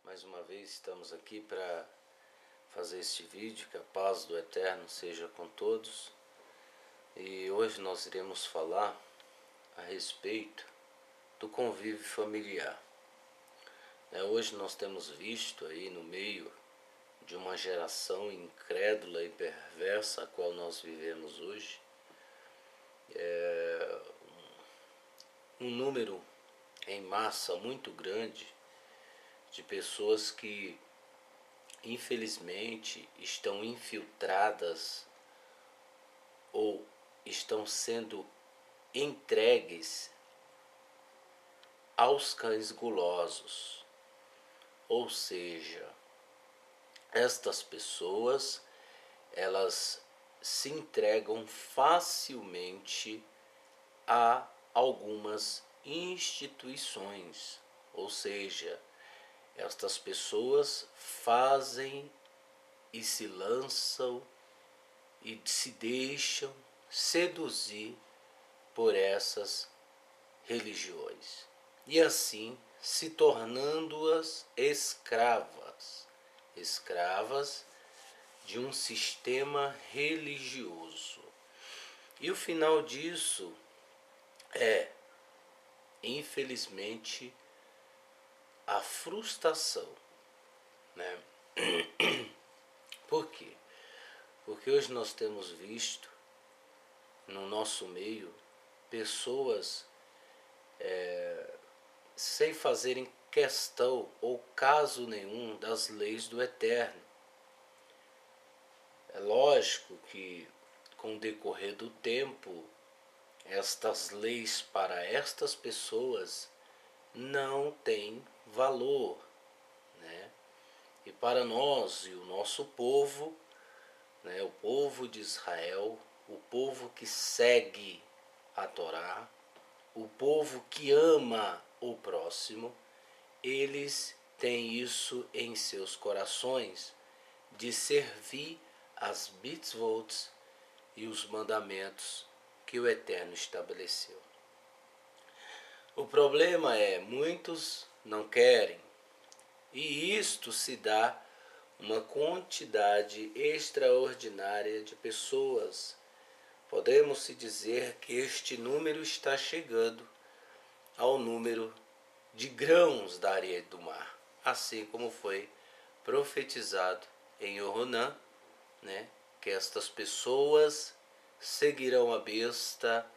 Mais uma vez estamos aqui para fazer este vídeo, que a paz do Eterno seja com todos. E hoje nós iremos falar a respeito do convívio familiar. Hoje nós temos visto aí no meio de uma geração incrédula e perversa a qual nós vivemos hoje, um número em massa muito grande de pessoas que infelizmente estão infiltradas ou estão sendo entregues aos cães gulosos. Ou seja, estas pessoas, elas se entregam facilmente a algumas instituições. Ou seja, estas pessoas fazem e se lançam e se deixam seduzir por essas religiões, e assim se tornando-as escravas de um sistema religioso. E o final disso é, infelizmente, a frustração, né? Por quê? Porque hoje nós temos visto no nosso meio pessoas sem fazerem questão ou caso nenhum das leis do Eterno. É lógico que com o decorrer do tempo, estas leis para estas pessoas não têm valor, né? E para nós e o nosso povo, né, o povo de Israel, o povo que segue a Torá, o povo que ama o próximo, eles têm isso em seus corações, de servir as mitzvot e os mandamentos que o Eterno estabeleceu. O problema é, muitos não querem, e isto se dá uma quantidade extraordinária de pessoas. Podemos se dizer que este número está chegando ao número de grãos da areia do mar, assim como foi profetizado em Yohanan, né, que estas pessoas seguirão a besta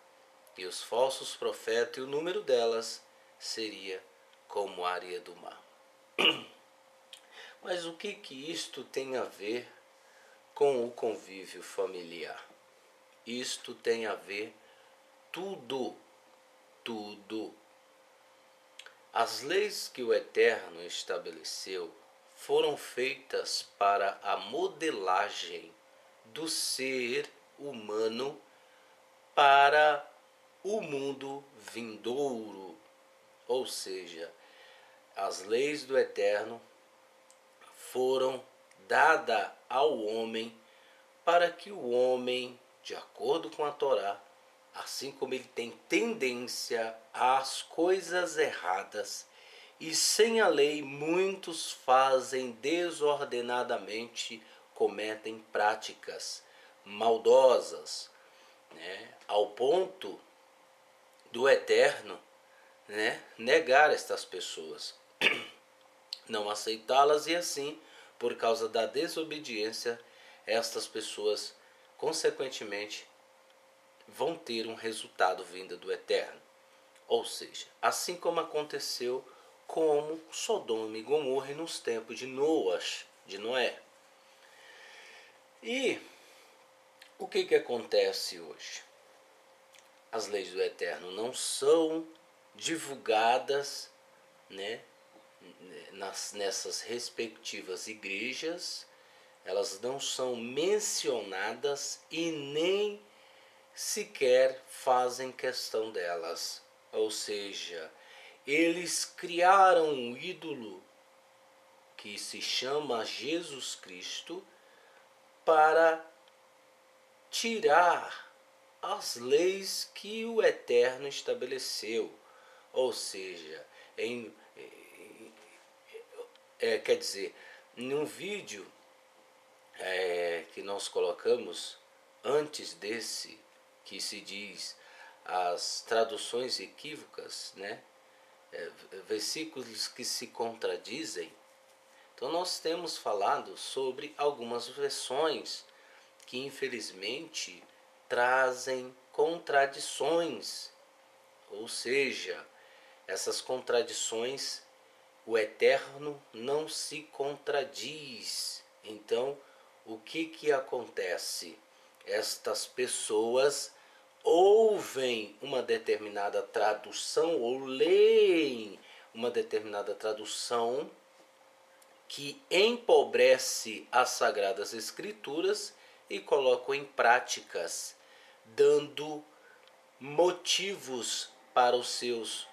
e os falsos profetas, e o número delas seria como a areia do mar. Mas o que isto tem a ver com o convívio familiar? Isto tem a ver tudo. As leis que o Eterno estabeleceu foram feitas para a modelagem do ser humano para o mundo vindouro. Ou seja, as leis do Eterno foram dadas ao homem para que o homem, de acordo com a Torá, assim como ele tem tendência às coisas erradas, e sem a lei muitos fazem desordenadamente, cometem práticas maldosas, né, ao ponto do Eterno, né, negar estas pessoas, não aceitá-las, e assim, por causa da desobediência, estas pessoas consequentemente vão ter um resultado vindo do Eterno. Ou seja, assim como aconteceu com Sodoma e Gomorra nos tempos de Noé. E o que acontece hoje? As leis do Eterno não são divulgadas, né, nessas respectivas igrejas, elas não são mencionadas e nem sequer fazem questão delas. Ou seja, eles criaram um ídolo que se chama Jesus Cristo para tirar as leis que o Eterno estabeleceu. Ou seja, quer dizer, em um vídeo que nós colocamos antes desse, que se diz as traduções equívocas, né? Versículos que se contradizem. Então nós temos falado sobre algumas versões que infelizmente trazem contradições, ou seja, essas contradições, o Eterno não se contradiz. Então, o que acontece? Estas pessoas ouvem uma determinada tradução ou leem uma determinada tradução que empobrece as Sagradas Escrituras e colocam em práticas, dando motivos para os seus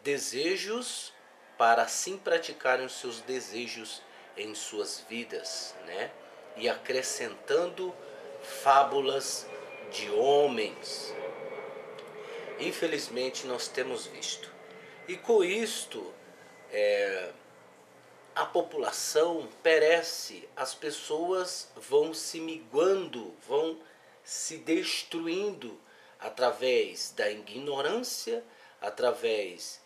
desejos, para assim praticarem os seus desejos em suas vidas, né? E acrescentando fábulas de homens. Infelizmente nós temos visto. E com isto, a população perece, as pessoas vão se miguando, vão se destruindo através da ignorância, através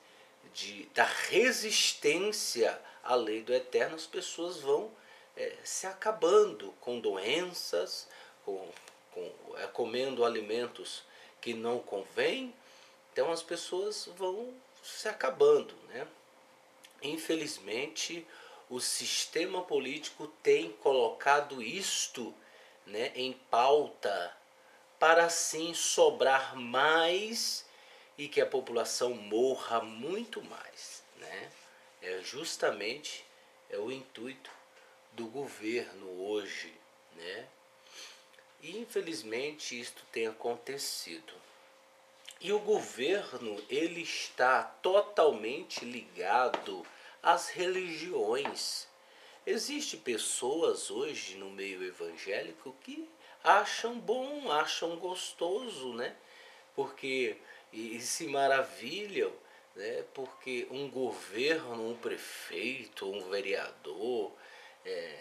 da resistência à lei do Eterno. As pessoas vão se acabando com doenças, comendo alimentos que não convêm. Então as pessoas vão se acabando, né? Infelizmente, o sistema político tem colocado isto, né, em pauta para assim sobrar mais e que a população morra muito mais, né? Justamente o intuito do governo hoje, né? E infelizmente isto tem acontecido. E o governo, ele está totalmente ligado às religiões. Existem pessoas hoje no meio evangélico que acham bom, acham gostoso, né? Porque e se maravilham, né? Porque um governo, um prefeito, um vereador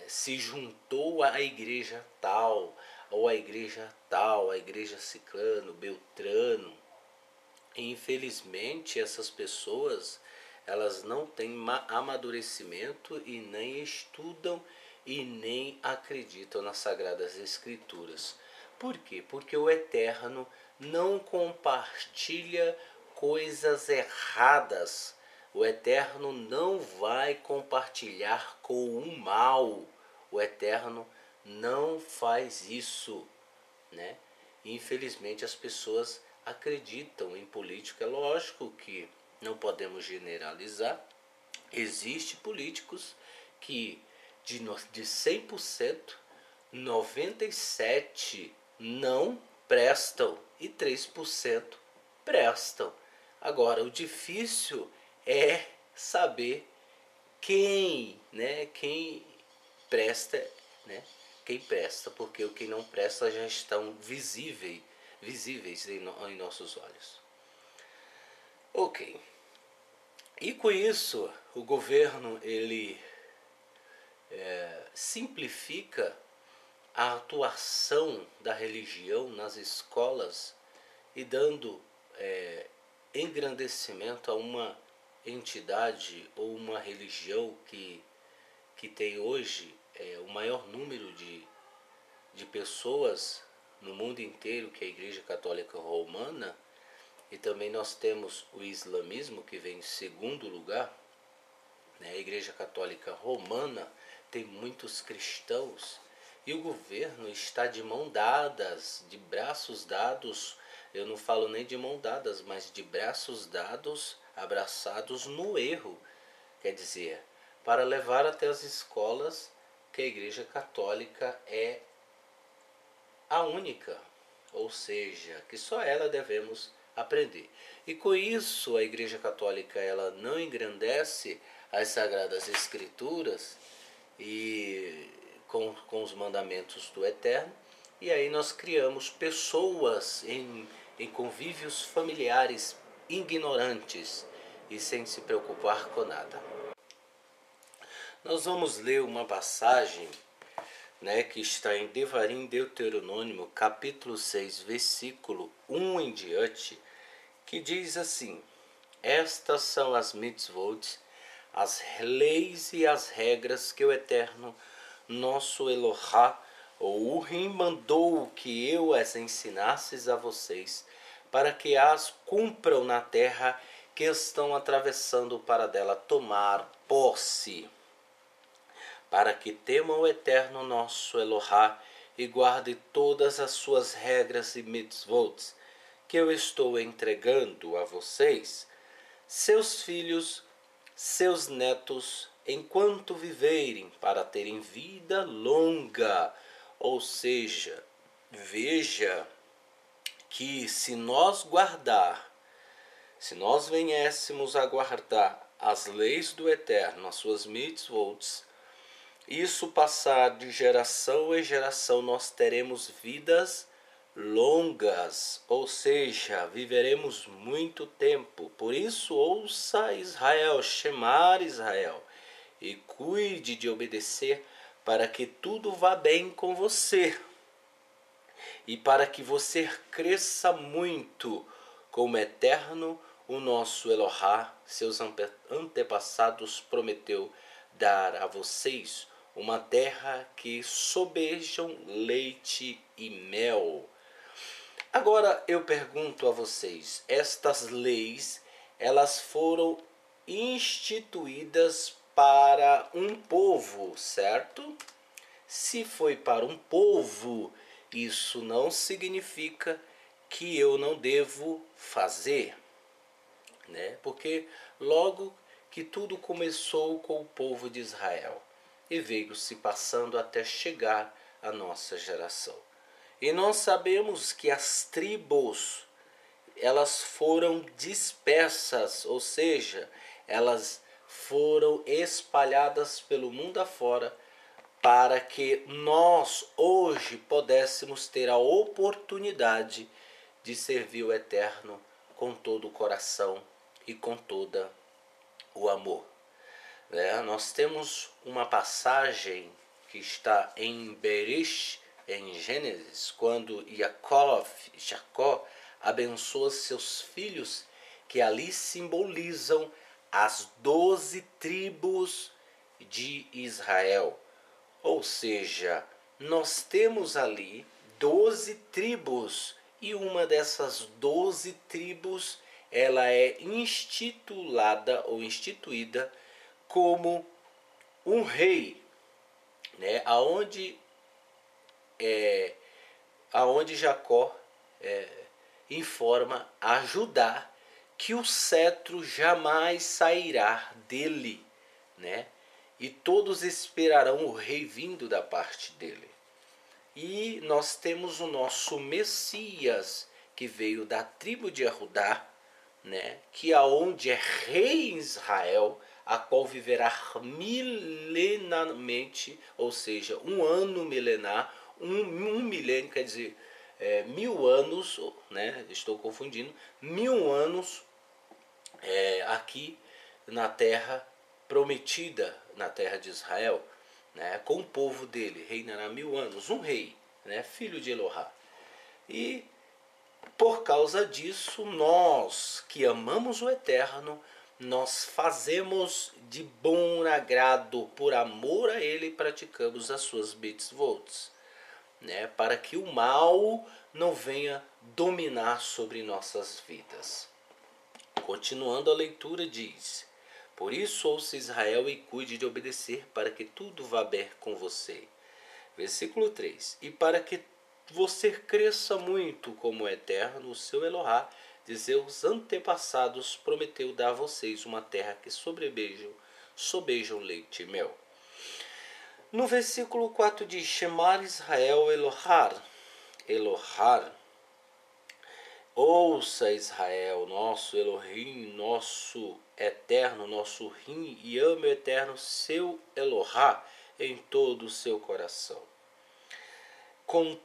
se juntou à igreja tal, ou à igreja tal, à igreja ciclano, beltrano. E, infelizmente, essas pessoas, elas não têm amadurecimento e nem estudam e nem acreditam nas Sagradas Escrituras. Por quê? Porque o Eterno não compartilha coisas erradas. O Eterno não vai compartilhar com o mal. O Eterno não faz isso, né? Infelizmente as pessoas acreditam em política. É lógico que não podemos generalizar. Existem políticos que de 100%, 97% não prestam e 3% prestam. Agora, o difícil é saber quem presta, né? Quem presta, porque o que não presta já estão visíveis em nossos olhos. Ok. E com isso, o governo ele simplifica a atuação da religião nas escolas e dando engrandecimento a uma entidade ou uma religião que tem hoje o maior número de pessoas no mundo inteiro, que é a Igreja Católica Romana. E também nós temos o islamismo, que vem em segundo lugar, né? A Igreja Católica Romana tem muitos cristãos e o governo está de mão dadas, de braços dados. Eu não falo nem de mão dadas, mas de braços dados, abraçados no erro. Quer dizer, para levar até as escolas que a Igreja Católica é a única, ou seja, que só ela devemos aprender. E com isso a Igreja Católica ela não engrandece as Sagradas Escrituras e com os mandamentos do Eterno, e aí nós criamos pessoas em convívios familiares ignorantes e sem se preocupar com nada. Nós vamos ler uma passagem, né, que está em Devarim, Deuteronômio, capítulo 6, versículo 1 em diante, que diz assim: Estas são as mitzvot, as leis e as regras que o Eterno, nosso Elohá, ou Urim, mandou que eu as ensinasses a vocês, para que as cumpram na terra que estão atravessando para dela tomar posse, para que temam o Eterno nosso Elohá e guarde todas as suas regras e mitzvot que eu estou entregando a vocês, seus filhos, seus netos, enquanto viverem, para terem vida longa. Ou seja, veja que se nós viéssemos a guardar as leis do Eterno, as suas mitzvot, isso passar de geração em geração, nós teremos vidas longas, ou seja, viveremos muito tempo. Por isso, ouça Israel, chamar Israel, e cuide de obedecer, para que tudo vá bem com você e para que você cresça muito como Eterno, o nosso Elohá, seus antepassados, prometeu dar a vocês uma terra que sobejam leite e mel. Agora eu pergunto a vocês, estas leis, elas foram instituídas para um povo, certo? Se foi para um povo, isso não significa que eu não devo fazer, né? Porque logo que tudo começou com o povo de Israel e veio se passando até chegar à nossa geração. E nós sabemos que as tribos, elas foram dispersas, ou seja, elas foram espalhadas pelo mundo afora, para que nós hoje pudéssemos ter a oportunidade de servir o Eterno com todo o coração e com todo o amor. Nós temos uma passagem que está em Berish, em Gênesis, quando Jacó abençoa seus filhos, que ali simbolizam as 12 tribos de Israel. Ou seja, nós temos ali 12 tribos, e uma dessas 12 tribos, ela é instituída como um rei, né? Aonde Jacó informa a Judá que o cetro jamais sairá dele, né? E todos esperarão o rei vindo da parte dele. E nós temos o nosso Messias, que veio da tribo de Judá, né? Que aonde é rei em Israel, a qual viverá milenarmente, ou seja, um ano milenar, um milênio, quer dizer, 1000 anos, né? Estou confundindo, 1000 anos aqui na terra prometida, na terra de Israel, né, com o povo dele, reinará 1000 anos, um rei, né, filho de Elohá. E por causa disso, nós que amamos o Eterno, nós fazemos de bom agrado, por amor a ele, praticamos as suas mitzvot, né, para que o mal não venha dominar sobre nossas vidas. Continuando a leitura, diz: Por isso ouça Israel e cuide de obedecer, para que tudo vá bem com você. Versículo 3: E para que você cresça muito como o Eterno, o seu Elohá, de seus antepassados, prometeu dar a vocês uma terra que sobejam leite e mel. No versículo 4 diz: Shemar Israel Elohar. Ouça Israel, nosso Elohim, nosso Eterno, nosso Rim, e ame o Eterno, seu Elohá, em todo o seu coração, com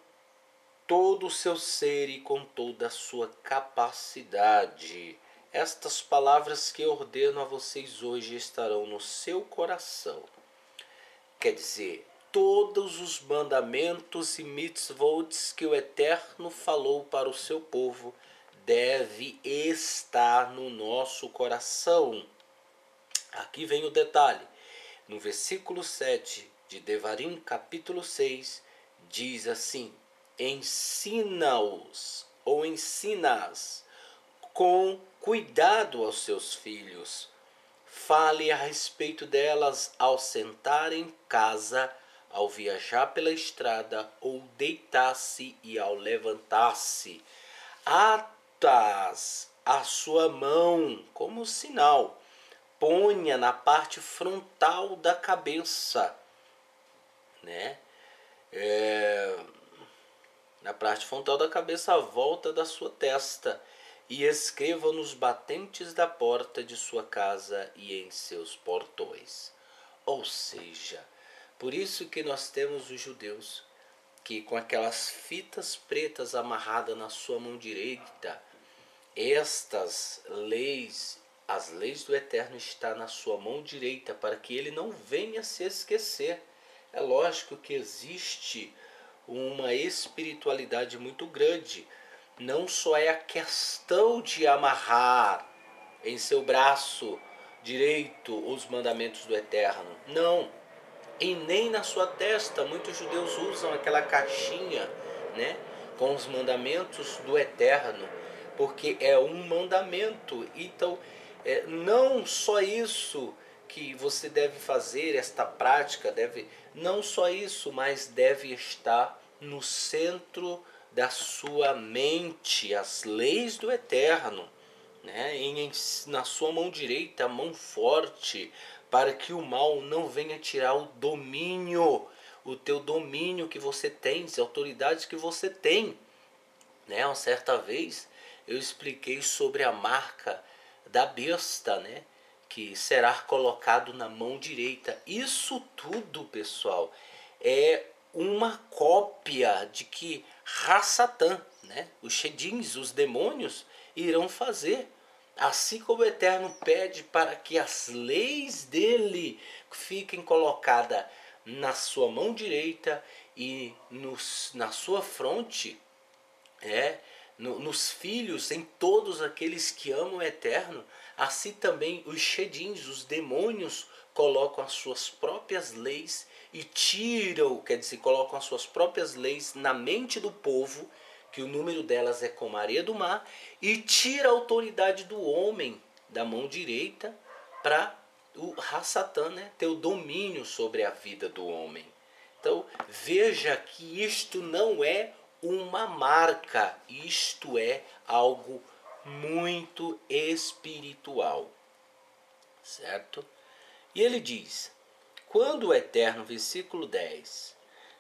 todo o seu ser e com toda a sua capacidade. Estas palavras que eu ordeno a vocês hoje estarão no seu coração. Quer dizer, todos os mandamentos e mitzvot que o Eterno falou para o seu povo deve estar no nosso coração. Aqui vem o detalhe. No versículo 7 de Devarim, capítulo 6, diz assim: ensina-os ou ensina-as com cuidado aos seus filhos. Fale a respeito delas ao sentar em casa, ao viajar pela estrada, ou deitar-se e ao levantar-se. Atas a sua mão como sinal. Ponha na parte frontal da cabeça, né? Na parte frontal da cabeça, à volta da sua testa, e escreva nos batentes da porta de sua casa e em seus portões. Ou seja, por isso que nós temos os judeus que com aquelas fitas pretas amarradas na sua mão direita, estas leis, as leis do Eterno estão na sua mão direita para que ele não venha se esquecer. É lógico que existe uma espiritualidade muito grande. Não só é a questão de amarrar em seu braço direito os mandamentos do Eterno. Não. E nem na sua testa. Muitos judeus usam aquela caixinha, né, com os mandamentos do Eterno, porque é um mandamento. Então, não só isso que você deve fazer, esta prática deve, não só isso, mas deve estar no centro da sua mente, as leis do Eterno, né, na sua mão direita, a mão forte, para que o mal não venha tirar o domínio, o teu domínio que você tem, as autoridades que você tem. Né? Uma certa vez eu expliquei sobre a marca da besta, né, que será colocado na mão direita. Isso tudo, pessoal, é uma cópia de que Ra-Satã, né, os Shedins, os demônios, irão fazer. Assim como o Eterno pede para que as leis dele fiquem colocadas na sua mão direita e na sua fronte, nos filhos, em todos aqueles que amam o Eterno, assim também os Shedins, os demônios, colocam as suas próprias leis e tiram, quer dizer, colocam as suas próprias leis na mente do povo, que o número delas é como a areia do mar, e tira a autoridade do homem da mão direita para o Ra-Satã, né, ter o domínio sobre a vida do homem. Então veja que isto não é uma marca, isto é algo muito espiritual, certo? E ele diz, quando o Eterno, versículo 10,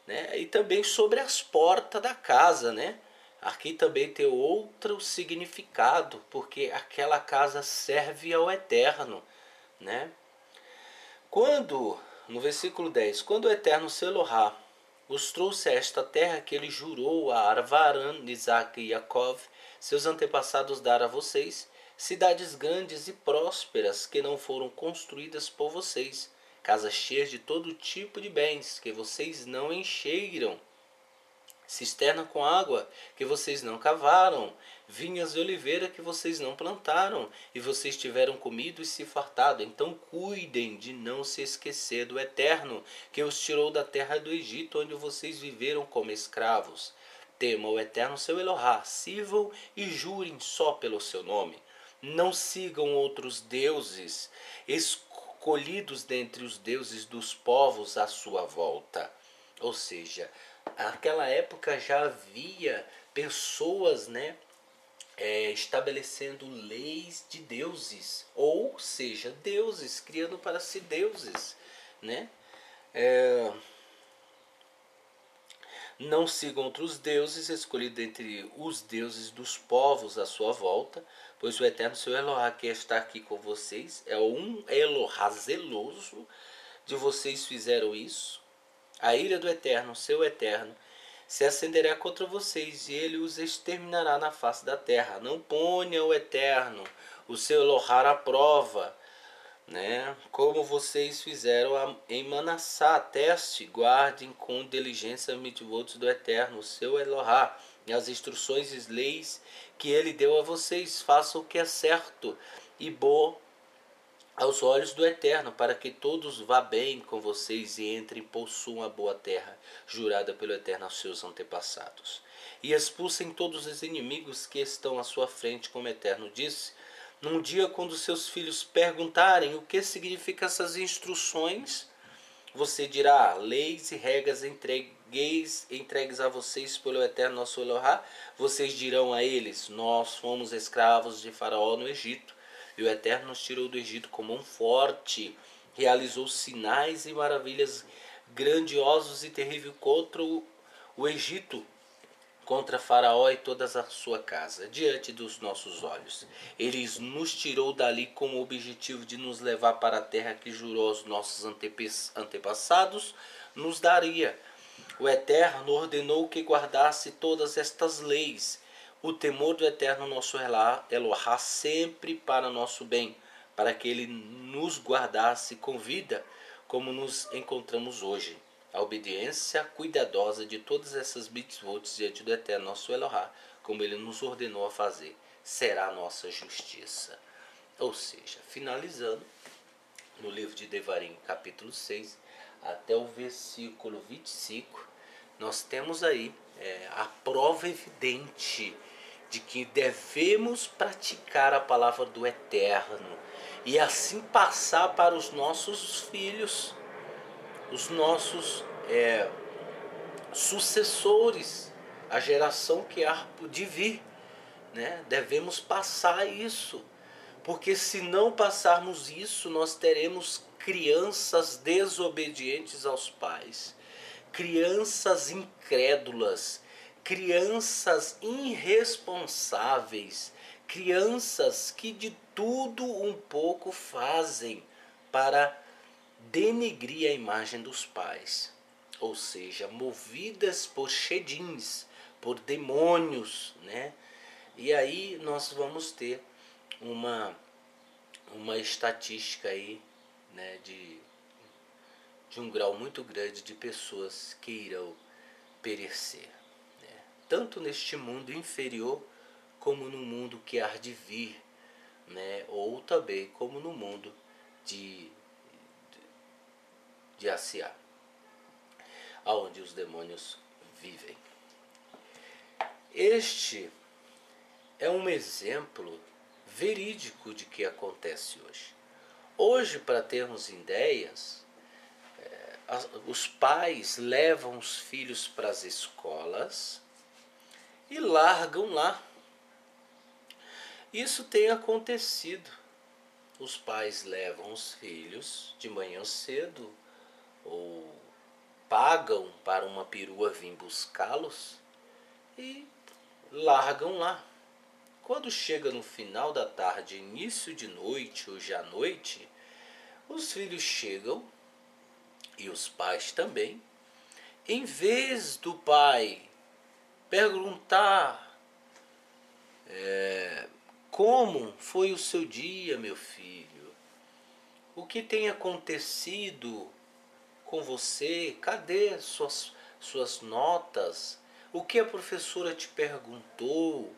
né, e também sobre as portas da casa, né? Aqui também tem outro significado, porque aquela casa serve ao Eterno, né? Quando, no versículo 10, quando o Eterno Selohá os trouxe a esta terra que ele jurou a Arvaran, Isaac e Jacó, seus antepassados, dar a vocês, cidades grandes e prósperas que não foram construídas por vocês, casas cheias de todo tipo de bens que vocês não encheram, cisterna com água que vocês não cavaram, vinhas de oliveira que vocês não plantaram, e vocês tiveram comido e se fartado. Então cuidem de não se esquecer do Eterno, que os tirou da terra do Egito, onde vocês viveram como escravos. Temam o Eterno seu Elohá, sirvam e jurem só pelo seu nome. Não sigam outros deuses, escolhidos dentre os deuses dos povos à sua volta. Ou seja, naquela época já havia pessoas, né, estabelecendo leis de deuses, ou seja, deuses, criando para si deuses, né? Não sigam outros deuses, escolhidos entre os deuses dos povos à sua volta, pois o Eterno seu Elohá que está aqui com vocês é um Elohá zeloso de vocês fizeram isso. A ira do Eterno, seu Eterno, se acenderá contra vocês e ele os exterminará na face da terra. Não ponha o Eterno, o seu Elohá, à prova, né? Como vocês fizeram em Manassá, teste, guardem com diligência os mitzvot do Eterno, seu Elohá, e as instruções e leis que ele deu a vocês. Façam o que é certo e bom aos olhos do Eterno, para que todos vá bem com vocês e entrem e possuam a boa terra, jurada pelo Eterno aos seus antepassados. E expulsem todos os inimigos que estão à sua frente, como o Eterno disse. Num dia, quando seus filhos perguntarem o que significam essas instruções, você dirá: leis e regras entregues a vocês pelo Eterno nosso Elohá. Vocês dirão a eles: nós fomos escravos de Faraó no Egito, e o Eterno nos tirou do Egito com mão forte, realizou sinais e maravilhas grandiosos e terríveis contra o Egito, contra Faraó e toda a sua casa, diante dos nossos olhos. Ele nos tirou dali com o objetivo de nos levar para a terra que jurou aos nossos antepassados nos daria. O Eterno ordenou que guardasse todas estas leis. O temor do Eterno nosso Elohá sempre para nosso bem, para que ele nos guardasse com vida, como nos encontramos hoje. A obediência cuidadosa de todas essas mitzvot diante do Eterno nosso Elohá, como ele nos ordenou a fazer, será a nossa justiça. Ou seja, finalizando, no livro de Devarim, capítulo 6, até o versículo 25, nós temos aí a prova evidente de que devemos praticar a palavra do Eterno e assim passar para os nossos filhos, os nossos sucessores, a geração que há de vir, né? Devemos passar isso, porque se não passarmos isso, nós teremos crianças desobedientes aos pais, crianças incrédulas, crianças irresponsáveis, crianças que de tudo um pouco fazem para denegrir a imagem dos pais, ou seja, movidas por shedins, por demônios, né? E aí nós vamos ter uma estatística aí, né, de um grau muito grande de pessoas que irão perecer, né? Tanto neste mundo inferior como no mundo que há de vir, né? Ou também como no mundo de Asiá, aonde os demônios vivem. Este é um exemplo verídico de que acontece hoje. Hoje, para termos ideias, os pais levam os filhos para as escolas e largam lá. Isso tem acontecido. Os pais levam os filhos de manhã cedo ou pagam para uma perua vir buscá-los e largam lá. Quando chega no final da tarde, início de noite ou já noite, os filhos chegam e os pais também. Em vez do pai perguntar como foi o seu dia, meu filho, o que tem acontecido com você, cadê suas notas, o que a professora te perguntou,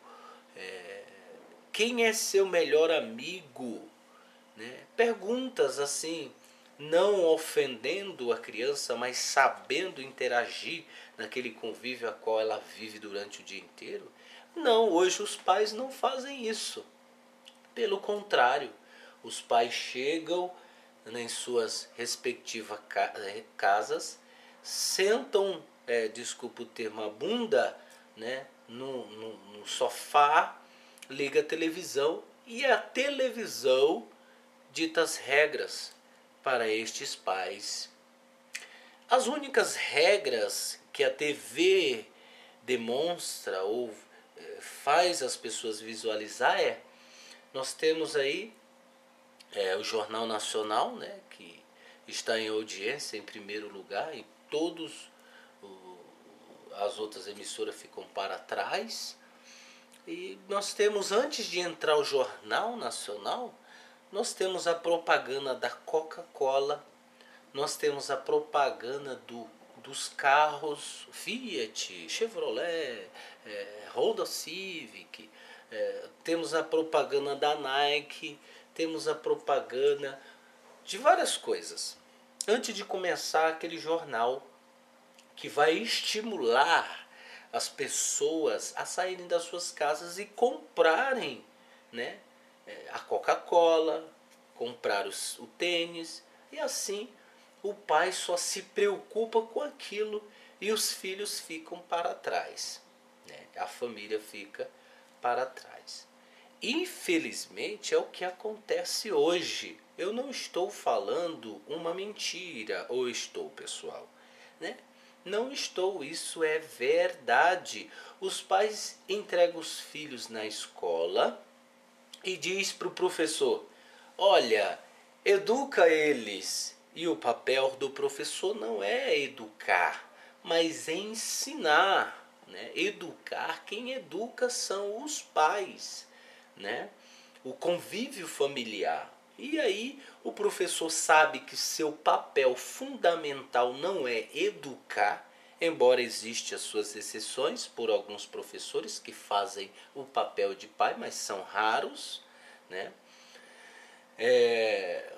quem é seu melhor amigo, né? Perguntas assim, não ofendendo a criança, mas sabendo interagir naquele convívio a qual ela vive durante o dia inteiro. Não, hoje os pais não fazem isso. Pelo contrário, os pais chegam em suas respectivas casas, sentam, desculpa o termo, a bunda, né, no sofá, liga a televisão e a televisão dita as regras para estes pais. As únicas regras que a TV demonstra ou faz as pessoas visualizar nós temos aí o Jornal Nacional, né, que está em audiência em primeiro lugar e todos as outras emissoras ficam para trás. E nós temos, antes de entrar o Jornal Nacional, nós temos a propaganda da Coca-Cola, nós temos a propaganda dos carros Fiat, Chevrolet, Honda Civic, temos a propaganda da Nike, temos a propaganda de várias coisas. Antes de começar aquele jornal que vai estimular as pessoas a saírem das suas casas e comprarem, né, a Coca-Cola, comprar o tênis, e assim o pai só se preocupa com aquilo e os filhos ficam para trás, né? A família fica para trás. Infelizmente é o que acontece hoje. Eu não estou falando uma mentira, ou estou, pessoal, né? Não estou, isso é verdade. Os pais entregam os filhos na escola e diz para o professor: olha, educa eles. E o papel do professor não é educar, mas ensinar, né? Educar, quem educa são os pais, né? O convívio familiar. E aí o professor sabe que seu papel fundamental não é educar, embora existam as suas exceções por alguns professores que fazem o papel de pai, mas são raros, né?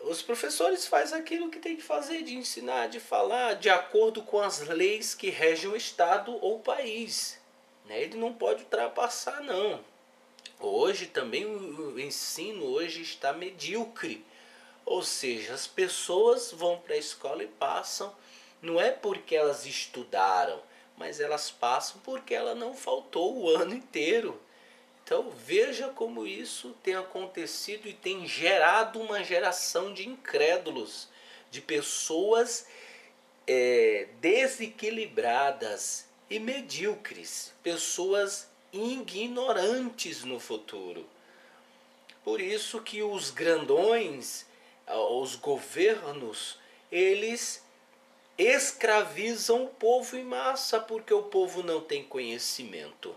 Os professores fazem aquilo que tem que fazer, de ensinar, de falar, de acordo com as leis que regem o Estado ou o país, né? Ele não pode ultrapassar, não. Hoje também o ensino hoje está medíocre, ou seja, as pessoas vão para a escola e passam, não é porque elas estudaram, mas elas passam porque ela não faltou o ano inteiro. Então veja como isso tem acontecido e tem gerado uma geração de incrédulos, de pessoas desequilibradas e medíocres, pessoas ignorantes no futuro. Por isso que os grandões, os governos, eles escravizam o povo em massa porque o povo não tem conhecimento.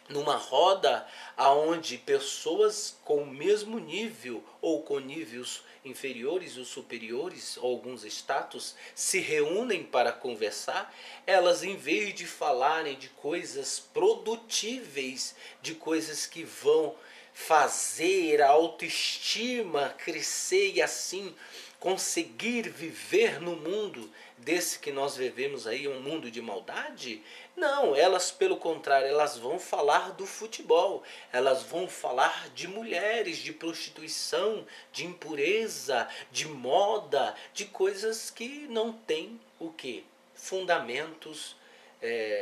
Numa roda aonde pessoas com o mesmo nível ou com níveis inferiores ou superiores, ou alguns status, se reúnem para conversar, elas, em vez de falarem de coisas produtíveis, de coisas que vão fazer a autoestima crescer e assim conseguir viver no mundo desse que nós vivemos aí, um mundo de maldade, não, elas pelo contrário, elas vão falar do futebol, elas vão falar de mulheres, de prostituição, de impureza, de moda, de coisas que não tem o que? Fundamentos,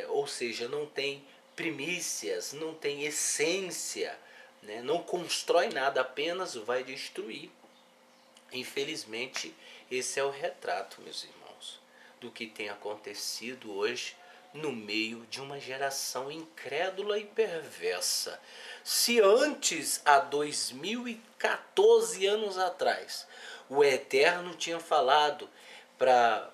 ou seja, não tem primícias, não tem essência, né? Não constrói nada, apenas vai destruir. Infelizmente, esse é o retrato, meus irmãos, do que tem acontecido hoje no meio de uma geração incrédula e perversa. Se antes, há 2014 anos atrás, o Eterno tinha falado para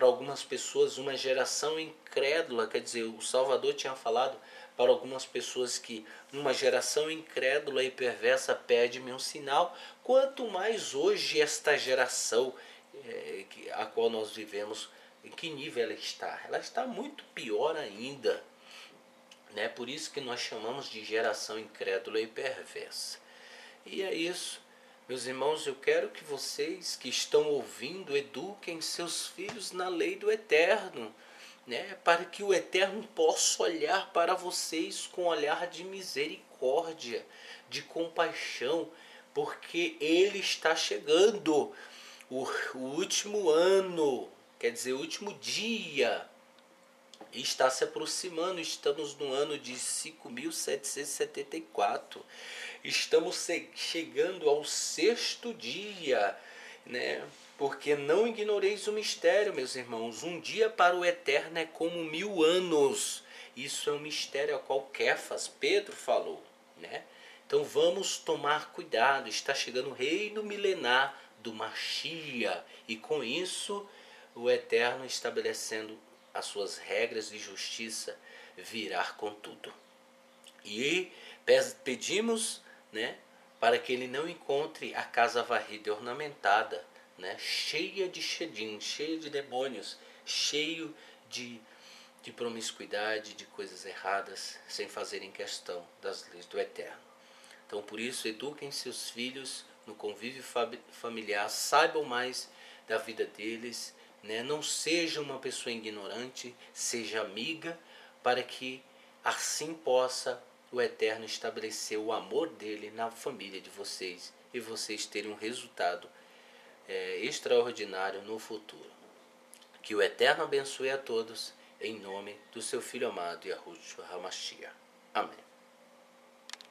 algumas pessoas, uma geração incrédula, quer dizer, o Salvador tinha falado para algumas pessoas que uma geração incrédula e perversa pede-me um sinal, quanto mais hoje esta geração a qual nós vivemos, em que nível ela está? Ela está muito pior ainda, né? Por isso que nós chamamos de geração incrédula e perversa. E é isso, meus irmãos, eu quero que vocês que estão ouvindo eduquem seus filhos na lei do Eterno, né? Para que o Eterno possa olhar para vocês com um olhar de misericórdia, de compaixão, porque Ele está chegando, o último ano, quer dizer, o último dia está se aproximando. Estamos no ano de 5.774. Estamos chegando ao sexto dia, né? Porque não ignoreis o mistério, meus irmãos. Um dia para o Eterno é como 1000 anos. Isso é um mistério a qual Kefas, Pedro, falou, né? Então vamos tomar cuidado. Está chegando o reino milenar do Machia. E com isso o Eterno, estabelecendo as suas regras de justiça, virá com tudo. E pedimos, né, para que ele não encontre a casa varrida e ornamentada, né, cheia de shedim, cheia de demônios, cheio de promiscuidade, de coisas erradas, sem fazerem questão das leis do Eterno. Então, por isso, eduquem seus filhos no convívio familiar, saibam mais da vida deles, né? Não seja uma pessoa ignorante, seja amiga, para que assim possa o Eterno estabelecer o amor dele na família de vocês e vocês terem um resultado extraordinário no futuro. Que o Eterno abençoe a todos, em nome do seu Filho amado, Yahushua HaMashiach. Amém.